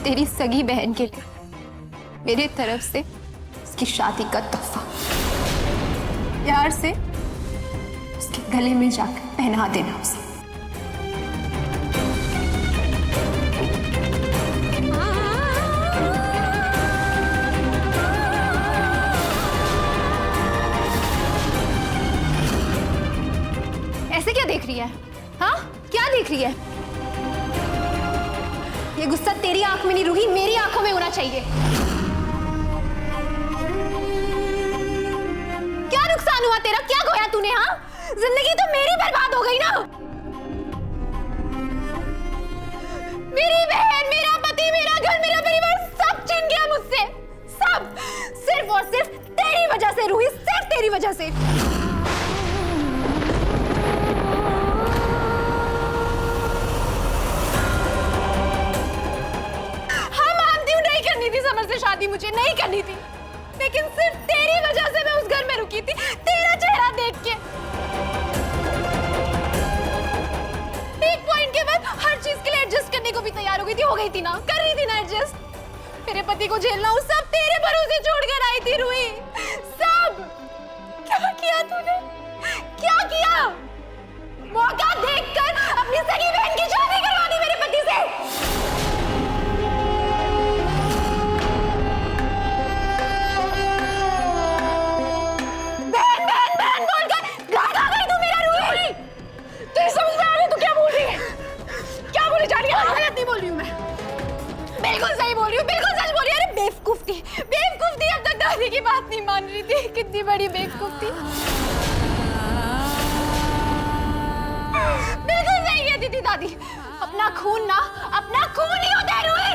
तेरी सगी बहन के लिए मेरे तरफ से उसकी शादी का तोहफा प्यार से उसके गले में जाकर पहना देना उसे। ऐसे क्या देख रही है? हाँ, क्या देख रही है? ये गुस्सा तेरी आंख में नहीं रूही, मेरी आंखों में होना चाहिए। क्या नुकसान हुआ तेरा? क्या खोया तूने? हाँ, जिंदगी तो मेरी बर्बाद हो गई ना। मेरी बहन, मेरा पति, मेरा घर, मेरा परिवार सब छीन गया मुझसे। सब सिर्फ और सिर्फ तेरी वजह से रूही, सिर्फ तेरी वजह से। समर से शादी मुझे नहीं करनी थी, लेकिन सिर्फ तेरी वजह से मैं उस घर में रुकी थी, तेरा चेहरा देख के। एक पॉइंट के बाद हर चीज के लिए एडजस्ट करने को भी तैयार हो गई थी, ना, कर रही थी ना एडजस्ट। मेरे पति को झेलना वो सब तेरे भरोसे छोड़कर आई थी रूही, सब। क्या किया तूने? क्या किया? मौका देखकर अपनी सगी बहन की शादी करवा दी मेरे पति से। बिल्कुल सही बोल रही हूँ, बिल्कुल सच बोल रही हूँ। अरे बेवकूफ थी, बेवकूफ थी, अब तक दादी की बात नहीं मान रही थी। कितनी बड़ी बेवकूफ थी। बिल्कुल सही कहती थी दादी, अपना खून ना, अपना खून ही होता है रूही।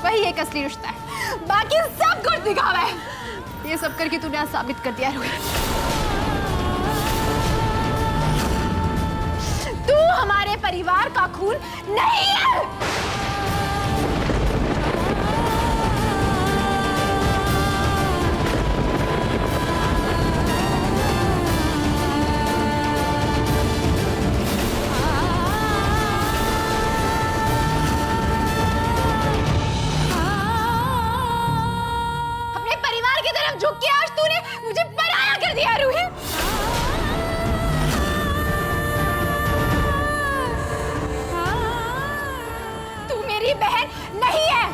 वही एक असली रिश्ता है, बाकी सब कुछ दिखावा है। ये सब करके तूने आज साबित कर दिया रूही, तू हमारे परिवार का खून नहीं है। अपने परिवार की तरफ झुक के आज तूने मुझे पराया कर दिया रूही। बहन नहीं है।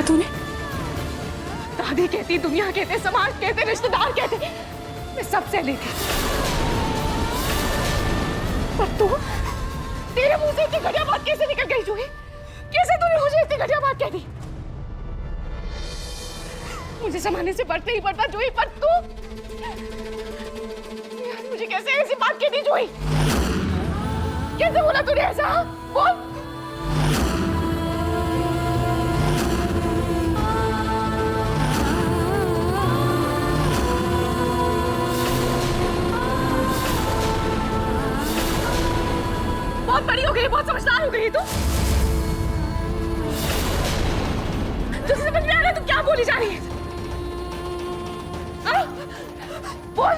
तूने दादी कहती, दुनिया कहते, समाज कहते, रिश्तेदार कहते, मैं सबसे लेती, पर तू, तेरे मुंह से इतनी घटिया बात कैसे निकल गई जूही? कैसे तूने मुझे इतनी घटिया बात कह दी? मुझे जमाने से बढ़ते ही बढ़ता जूही, पर तू मुझे कैसे ऐसी बात कह दी जूही? कैसे बोला तूने ऐसा? बोल। बहुत बड़ी हो गई, बहुत समझदार हो गई तू। तुझे समझ में आ रहा है तू क्या बोली जा रही है? बोल,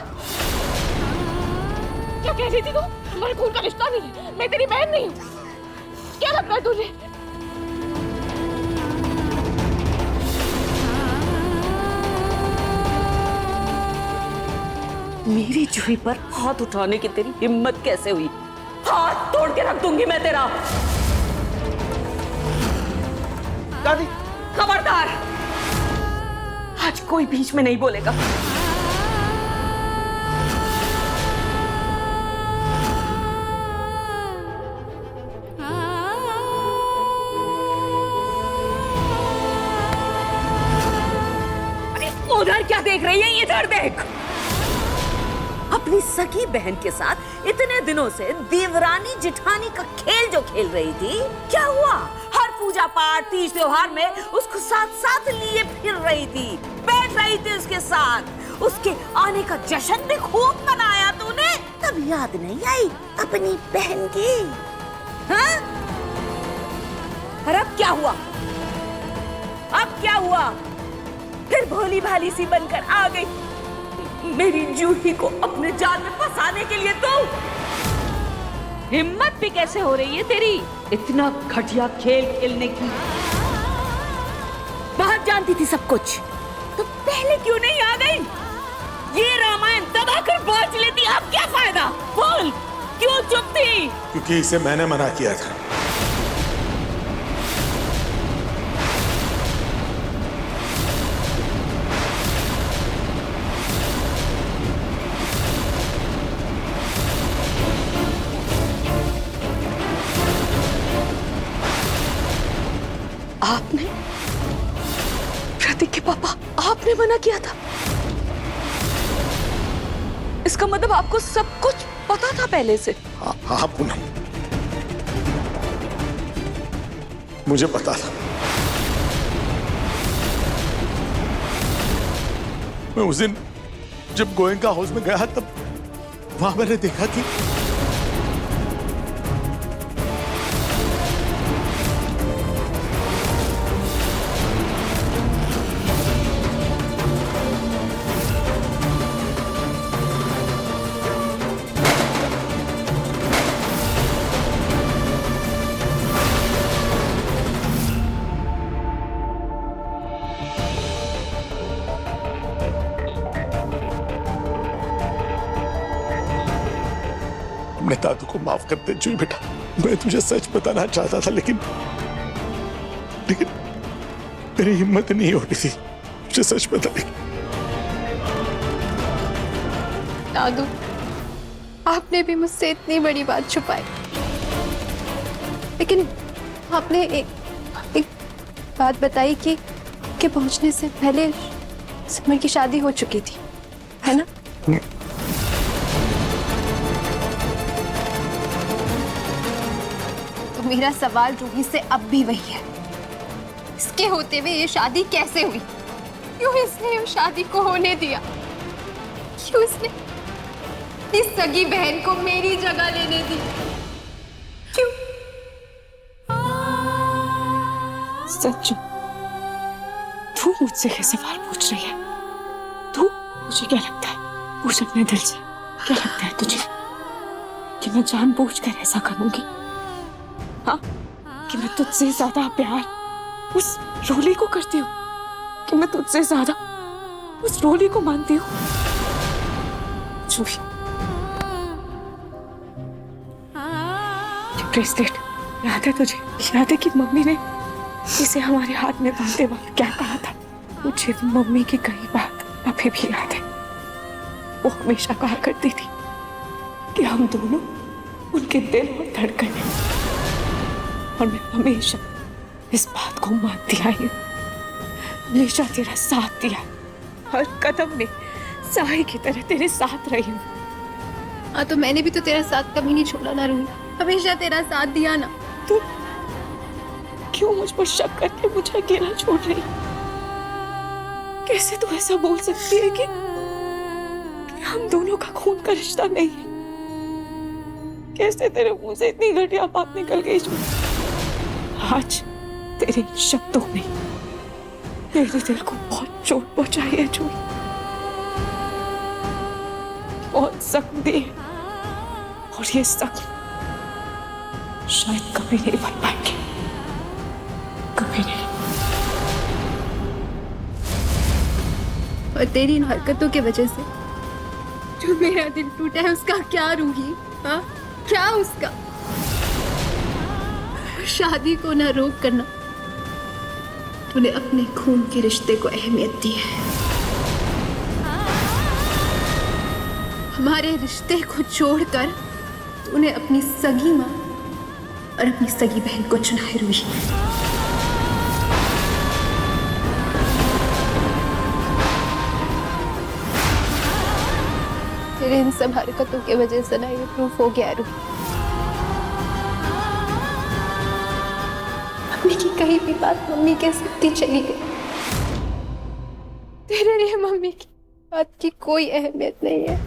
क्या कह रही थी तू? हमारे खून का रिश्ता नहीं है, मैं तेरी बहन नहीं हूँ। क्या लगता है तुझे? मेरी जूही पर हाथ उठाने की तेरी हिम्मत कैसे हुई? हाथ तोड़ के रख दूंगी मैं तेरा। दादी, खबरदार, आज कोई बीच में नहीं बोलेगा। देख रही है? इधर देख। अपनी सगी बहन के साथ इतने दिनों से देवरानी जिठानी का खेल जो खेल रही थी, क्या हुआ? हर पूजा पाठ तीज त्योहार में उसको साथ साथ लिए फिर रही थी, बैठ रही थी उसके साथ। उसके आने का जश्न भी खूब मनाया तूने, तब याद नहीं आई अपनी बहन की? हाँ? और अब क्या हुआ? अब क्या हुआ? फिर भोली भाली सी बनकर आ गई मेरी जूही को अपने जाल में फंसाने के लिए। तो हिम्मत भी कैसे हो रही है तेरी इतना घटिया खेल खेलने की? बहुत जानती थी सब कुछ, तो पहले क्यों नहीं आ गई? ये रामायण दबाकर बांट लेती, अब क्या फायदा? बोल, क्यों चुप थी? क्योंकि इसे मैंने मना किया था। आपने? प्रतीक के पापा, आपने मना किया था? इसका मतलब आपको सब कुछ पता था पहले से? हाँ पूनम, मुझे पता था। मैं उस दिन जब गोयनका हाउस में गया तब वहां मैंने देखा कि अपने दादू को माफ कर दे जूही बेटा। मैं तुझे सच बताना चाहता था, लेकिन मेरी हिम्मत नहीं हो रही थी तुझे सच बताने की। दादू, आपने भी मुझसे इतनी बड़ी बात छुपाई, लेकिन आपने एक बात बताई कि पहुंचने से पहले सिमर की शादी हो चुकी थी, है ना? तो मेरा सवाल रूही से अब भी वही है, इसके होते हुए ये शादी कैसे हुई? क्यों इसने उस शादी को होने दिया? क्यों इसने इस सगी बहन को मेरी जगह लेने दी? क्यों? सच, तू मुझसे ये सवाल पूछ रही है? तू, मुझे क्या लगता है? पूछ अपने दिल से, क्या लगता है तुझे कि मैं जानबूझकर ऐसा करूंगी? हाँ, कि मैं तुझसे ज्यादा प्यार उस रोली को करती हूँ, कि मैं तुझसे ज्यादा उस रोली को मानती हूँ? जूही, ब्रेसलेट याद है तुझे? याद है कि मम्मी ने इसे हमारे हाथ में बांधते वक्त क्या कहा था? मुझे मम्मी की कही बात अभी भी याद है। वो हमेशा कहा करती थी कि हम दोनों उनके दिल और धड़कन हैं, और मैं हमेशा इस बात को मानती आई हूँ। हमेशा तेरा साथ दिया, हर कदम में साए की तरह तेरे साथ रही हूँ। हाँ, तो मैंने भी तो तेरा साथ कभी नहीं छोड़ा ना रूही, हमेशा तेरा साथ दिया ना। तू क्यों मुझ पर शक करके मुझे अकेला छोड़ रही? कैसे तू ऐसा बोल सकती है कि हम दोनों का खून का रिश्ता नहीं है? कैसे तेरे मुंह से इतनी घटिया बात निकल गई? आज तेरे शब्दों ने मेरे दिल को बहुत चोट पहुंचाई है जूही, बहुत जख्म दिए, और ये जख्म शायद कभी नहीं भर पाएंगे, कभी नहीं। और तेरी इन हरकतों की वजह से जो मेरा दिल टूटा है, उसका क्या रूही? हाँ, क्या उसका? शादी को ना रोक करना, तूने अपने खून के रिश्ते को अहमियत दी है। हमारे रिश्ते को छोड़कर तूने अपनी सगी माँ और अपनी सगी बहन को चुना है रूही। तेरे इन सब हरकतों की वजह से ना ये प्रूफ हो गया है रूही। मम्मी की कही भी बात मम्मी के सकती चली गई। तेरे लिए मम्मी की बात की कोई अहमियत नहीं है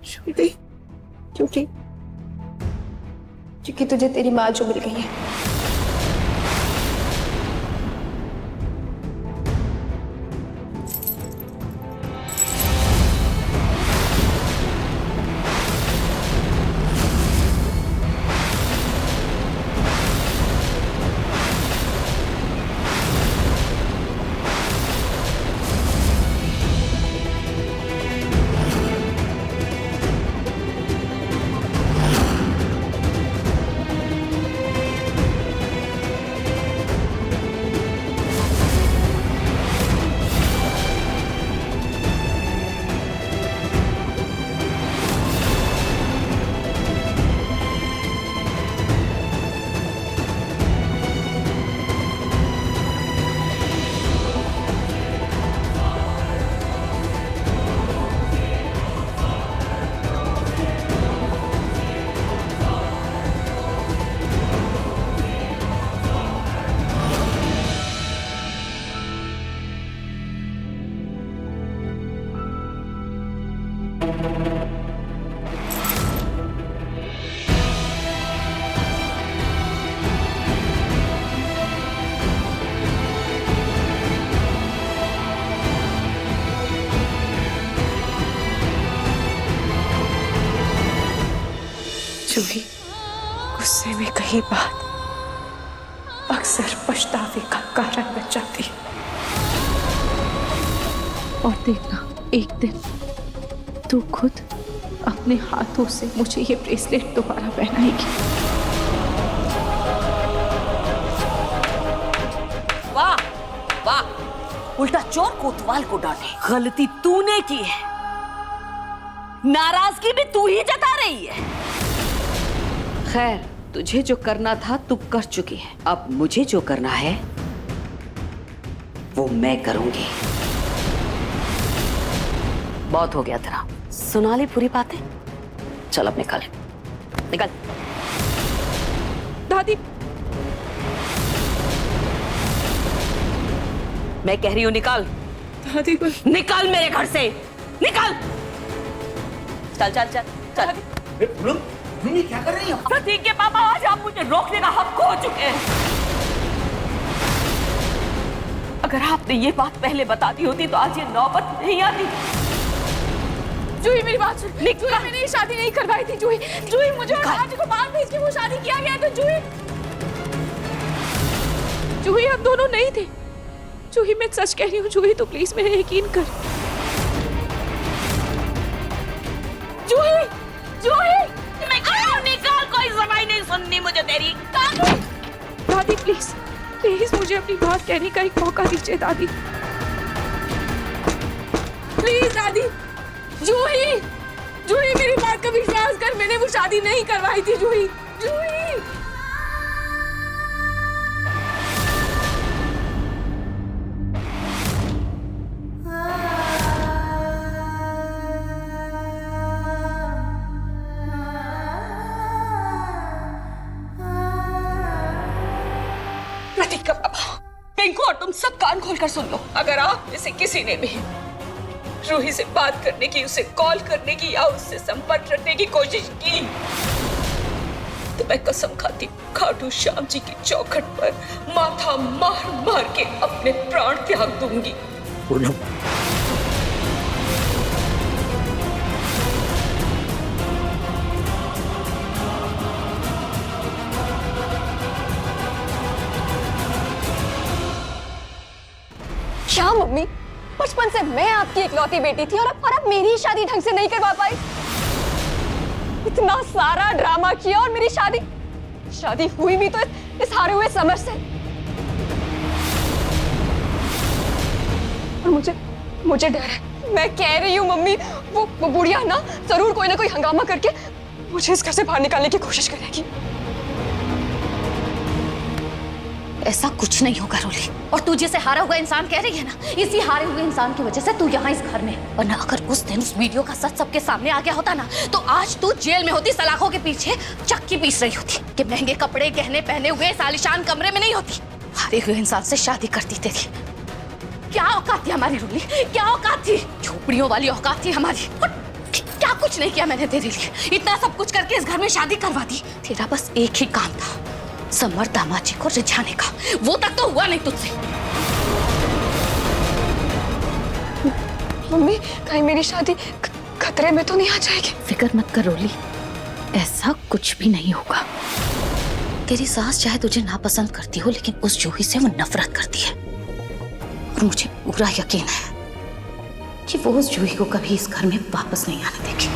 श्रुति, क्योंकि तुझे तेरी माँ जो मिल गई है। जूही, गुस्से में कही बात अक्सर पछतावे का कारण बन जाती है। और देखना, एक दिन तू खुद अपने हाथों से मुझे ये ब्रेसलेट दोबारा पहनाएगी। वाह वाह, उल्टा चोर कोतवाल को डांटे। गलती तूने की है, नाराजगी भी तू ही जता रही है। खैर, तुझे जो करना था तू कर चुकी है, अब मुझे जो करना है वो मैं करूंगी। बहुत हो गया तेरा, सुना ली पूरी बातें। चल अब निकल निकल। दादी, मैं कह रही हूं निकल। दादी को निकल मेरे घर से, निकल। चल चल चल चल। मम्मी क्या कर रही हैं? प्रतीक के पापा, आज आप मुझे रोकने का हक खो चुके हैं। अगर आपने ये बात पहले बता दी होती तो आज ये नौबत नहीं आती। जूही मेरी बात सुन। जूही, मैंने ये शादी नहीं करवाई थी। जूही मुझे आज को बाहर भेज के वो शादी किया गया था। जूही हम दोनों नहीं थे। जूही मैं सच कह रही हूँ। जूही तो प्लीज मेरे यकीन कर। जूही मैं कह रही हूं निकाल, कोई जबान नहीं सुननी मुझे तेरी। दादी प्लीज मुझे अपनी बात कहने का एक मौका दीजिए दादी। प्लीज दादी। जूही मेरी बात का विश्वास कर, मैंने वो शादी नहीं करवाई थी। जूही प्रतीक का पापा, पिंकू और तुम सब कान खोलकर सुन लो। अगर आप में से किसी ने भी रूही से बात करने की, उसे कॉल करने की या उससे संपर्क रखने की कोशिश की तो मैं कसम खाती खाटू श्याम जी की चौखट पर माथा मार मार के अपने प्राण त्याग दूंगी। पूनम, क्या मम्मी, बचपन से मैं आपकी इकलौती बेटी थी और अब मेरी शादी ढंग से नहीं करवा पाई। इतना सारा ड्रामा किया और मेरी शादी हुई भी तो इस हारे हुए समर से। और मुझे डर है। मैं कह रही हूँ मम्मी, वो बुढ़िया ना जरूर कोई ना कोई हंगामा करके मुझे इस घर से बाहर निकालने की कोशिश करेगी। ऐसा कुछ नहीं होगा रोली। और तू जिसे हारा हुआ इंसान कह रही है ना, इसी हारे हुए इंसान की वजह से तू यहाँ इस घर में है। वरना अगर उस दिन उस वीडियो का सच सबके सामने आ गया होता ना, तो आज तू जेल में होती, सलाखों के पीछे चक्की पीस रही होती, कि महंगे कपड़े गहने पहने हुए आलीशान कमरे में नहीं होती, हारे हुए इंसान से शादी करती थी। क्या औकात थी हमारी रोली, क्या औकात थी? झोपड़ियों वाली औकात थी हमारी। क्या कुछ नहीं किया मैंने तेरे लिए, इतना सब कुछ करके इस घर में शादी करवा दी। तेरा बस एक ही काम था, समर दामाजी को रिझाने का, वो तक तो हुआ नहीं तुझसे। मम्मी, कहीं मेरी शादी खतरे में तो नहीं आ जाएगी? फिक्र मत कर रोली, ऐसा कुछ भी नहीं होगा। तेरी सास चाहे तुझे नापसंद करती हो, लेकिन उस जूही से वो नफरत करती है। और मुझे पूरा यकीन है कि वो उस जूही को कभी इस घर में वापस नहीं आने देगी।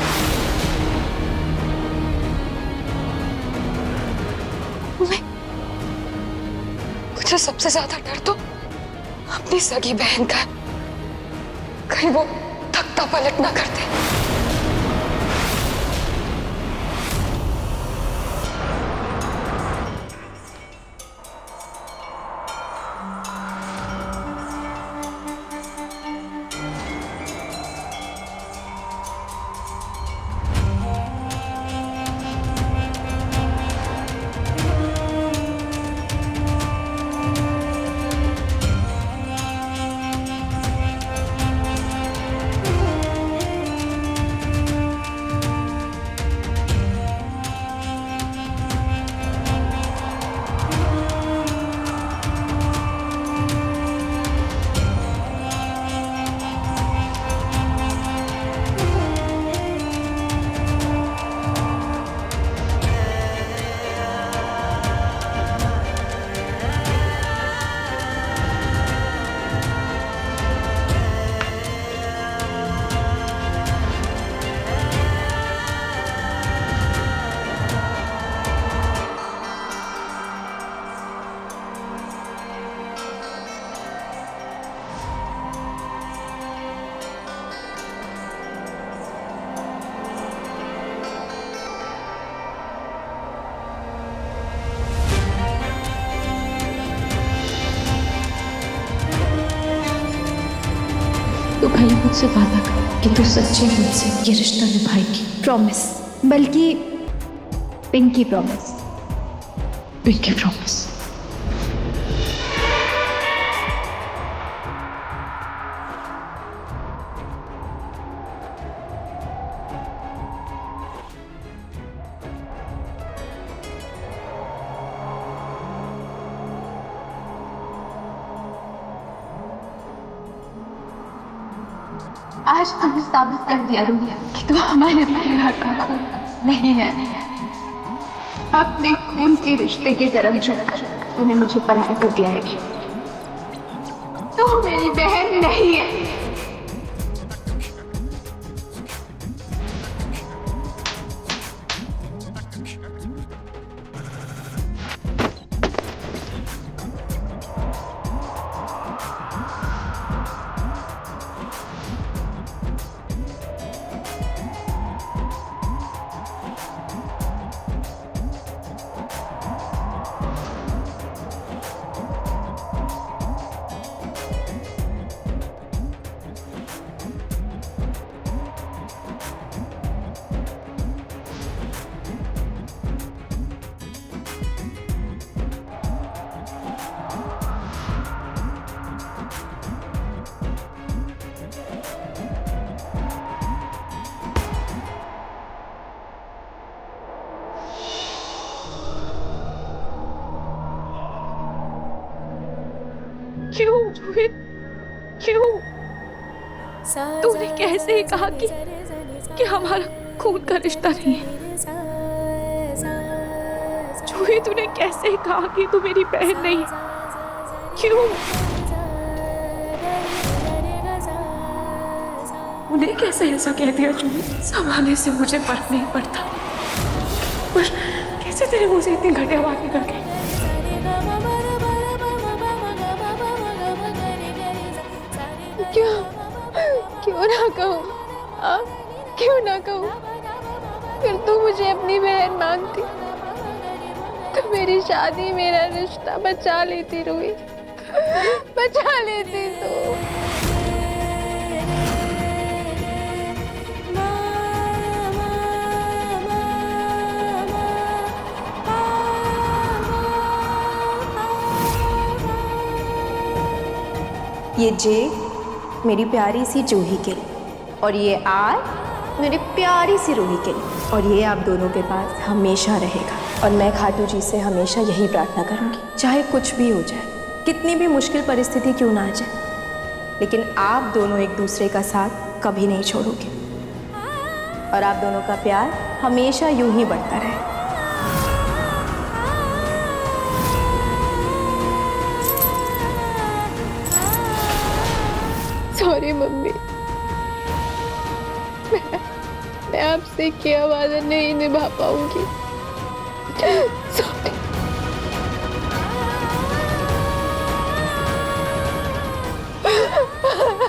मुझे सबसे ज्यादा डर तो अपनी सगी बहन का, कहीं वो तख्ता पलट ना कर दे। तो पहले मुझसे वादा कर कि तू सच्चे दिल से ये रिश्ता निभाएगी। प्रॉमिस, बल्कि पिंकी प्रॉमिस। Pinky promise. आज तुमने साबित कर दिया रुलिया कि तू हमारे परिवार का खून नहीं है। अपने खून के रिश्ते के तरफ झुककर तूने मुझे पराया कर दिया है। तू मेरी बहन नहीं है। क्यों जूही, क्यों? तूने कैसे ही कहा कि हमारा खून का रिश्ता नहीं है? जूही, तूने कैसे ही कहा कि तू मेरी बहन नहीं है? क्यों? उन्हें कैसे ऐसा कह दिया जूही? समाने से मुझे फर्क नहीं पड़ता, पर कैसे तेरे मुंह से इतनी घटिया बात निकल गई? क्यों ना कहूँ? क्यों ना कहूँ? फिर तो मुझे अपनी बहन मानती, तो मेरी शादी, मेरा रिश्ता बचा लेती रूही, बचा लेती तो। ये जे मेरी प्यारी सी जूही के लिए, और ये आर मेरी प्यारी सी रूही के लिए, और ये आप दोनों के पास हमेशा रहेगा। और मैं खाटू जी से हमेशा यही प्रार्थना करूंगी, चाहे कुछ भी हो जाए, कितनी भी मुश्किल परिस्थिति क्यों ना आ जाए, लेकिन आप दोनों एक दूसरे का साथ कभी नहीं छोड़ोगे, और आप दोनों का प्यार हमेशा यूं ही बढ़ता रहे। सॉरी मम्मी, मैं आपसे किया वादा नहीं निभा पाऊंगी। सॉरी।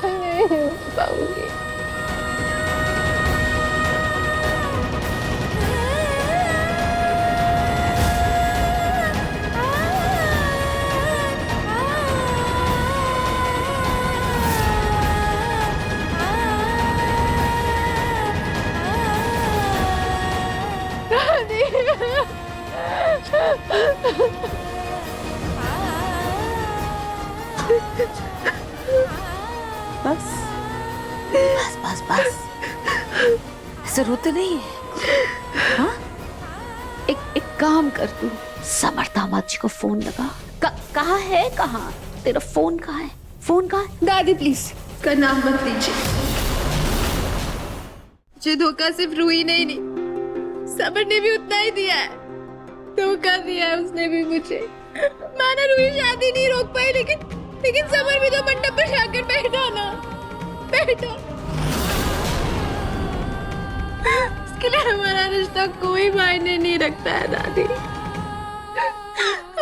नहीं निभा पाऊंगी। बस बस बस बस, ऐसे रोते नहीं है। हाँ, एक काम कर, तू समर दामाद जी को फोन लगा। कहाँ है, कहाँ तेरा फोन, कहाँ है फोन, कहाँ है? दादी प्लीज का नाम मत लीजिए। मुझे धोखा सिर्फ रूही नहीं, समर ने भी उतना ही दिया है। धोखा दिया है उसने भी मुझे। माना रूही शादी नहीं रोक पाई, लेकिन समर भी तो मंडप पर जाकर बैठा ना, बैठा। इसके लिए हमारा रिश्ता कोई मायने नहीं रखता है दादी।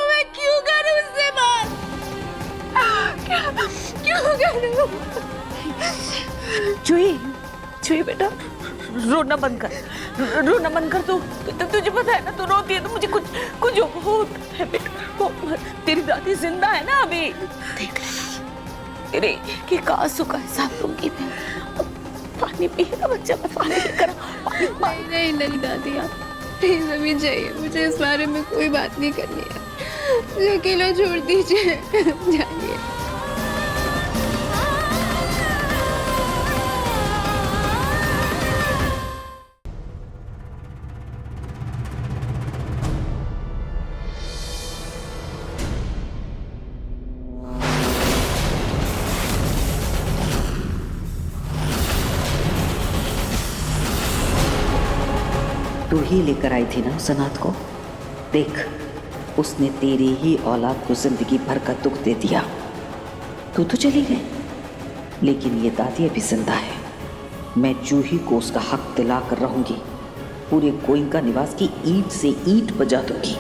मैं क्यों करूं उससे बात, क्यों करूं? चुई बेटा, रोना बंद कर, रोना बंद कर। तू तुझे पता है ना, तू रोती है तो मुझे कुछ होता है बेटा। तेरी दादी जिंदा है ना अभी, देख ले तेरे की आंसू का हिसाब लूंगी मैं। पानी पिएगा बच्चा, पानी लेकर नहीं दादी, आप प्लीज अभी जाइए, मुझे इस बारे में कोई बात नहीं करनी है। मुझे अकेला छोड़ दीजिए, जाइए। तू ही लेकर आई थी ना सनात को। देख, उसने तेरी ही औलाद को जिंदगी भर का दुख दे दिया। तू तो चली गई, लेकिन ये दादी अभी जिंदा है। मैं जूही को उसका हक दिला कर रहूंगी। पूरे गोइंका निवास की ईंट से ईंट बजा दूंगी।